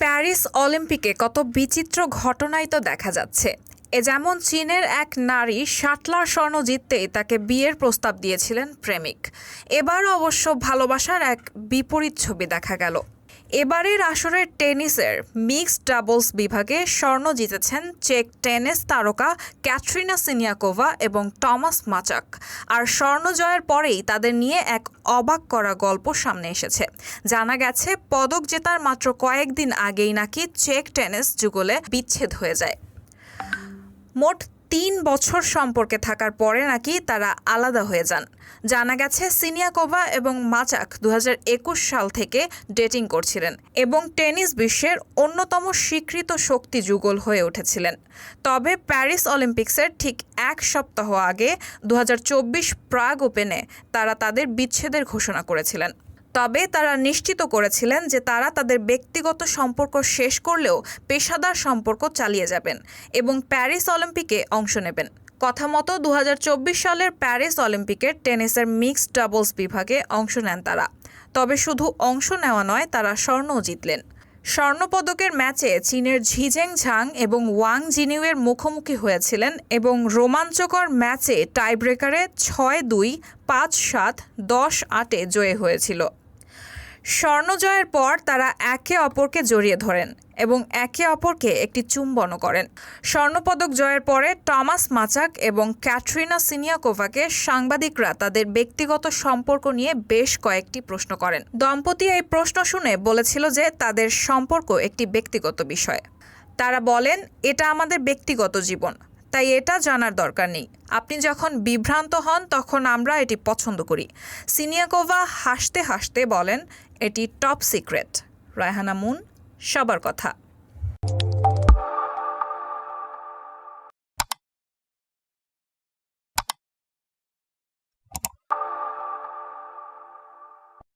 Paris অলিম্পিকে কত বিচিত্র ঘটনাই তো দেখা যাচ্ছে। যেমন চীনের এক নারী শাটলার স্বর্ণ জিততেই তাকে বিয়ের প্রস্তাব দিয়েছিলেন প্রেমিক। এবার অবশ্য ভালোবাসার এক বিপরীত ছবি দেখা গেল। এবারের আসরের টেনিসের মিক্সড ডাবলস বিভাগে স্বর্ণ জিতেছেন চেক টেনিস তারকা ক্যাটরিনা সিনিয়াকোভা এবং টমাস মাচাক। আর স্বর্ণ জয়ের পরেই তাদের নিয়ে এক অবাক করা গল্প সামনে এসেছে। জানা গেছে পদক জেতার মাত্র কয়েকদিন আগেই নাকি চেক টেনিস যুগলে বিচ্ছেদ হয়ে যায়। মোট ৩ বছর সম্পর্কে থাকার পরে নাকি তারা আলাদা হয়ে যান। জানা গেছে সিনিয়াকোভা এবং মাচাক ২০২১ সাল থেকে ডেটিং করছিলেন এবং টেনিস বিশ্বের অন্যতম স্বীকৃত শক্তি যুগল হয়ে উঠেছিলেন। তবে প্যারিস অলিম্পিক্সের ঠিক এক সপ্তাহ আগে ২০২৪ প্রাগ ওপেনে তারা তাদের বিচ্ছেদের ঘোষণা করেছিলেন। তবে তারা নিশ্চিত করেছিলেন যে তারা তাদের ব্যক্তিগত সম্পর্ক শেষ করলেও পেশাদার সম্পর্ক চালিয়ে যাবেন এবং প্যারিস অলিম্পিকে অংশ নেবেন। কথা মতো ২০২৪ সালের প্যারিস অলিম্পিকের টেনিসের মিক্সড ডাবলস বিভাগে অংশ নেন তারা। তবে শুধু অংশ নেওয়া নয়, তারা স্বর্ণও জিতলেন। স্বর্ণপদকের ম্যাচে চীনের ঝিজেং ঝাং এবং ওয়াং জিনিউয়ের মুখোমুখি হয়েছিলেন এবং রোমাঞ্চকর ম্যাচে টাইব্রেকারে ৬-২, ৫-৭, ১০-৮ জয়ী হয়েছিল। স্বর্ণ জয়ের পর তারা একে অপরকে জড়িয়ে ধরেন এবং একে অপরকে একটি চুম্বনও করেন। স্বর্ণপদক জয়ের পরে টমাস মাচাক এবং ক্যাটরিনা সিনিয়াকোভাকে সাংবাদিকরা তাদের ব্যক্তিগত সম্পর্ক নিয়ে বেশ কয়েকটি প্রশ্ন করেন। দম্পতি এই প্রশ্ন শুনে বলেছিল যে তাদের সম্পর্ক একটি ব্যক্তিগত বিষয়। তারা বলেন, এটা আমাদের ব্যক্তিগত জীবন, তাই এটা জানার দরকার নেই। আপনি যখন বিভ্রান্ত হন তখন আমরা এটি পছন্দ করি। সিনিয়াকোভা হাসতে হাসতে বলেন, এটি টপ সিক্রেট। রায়হানা মুন, সবার কথা।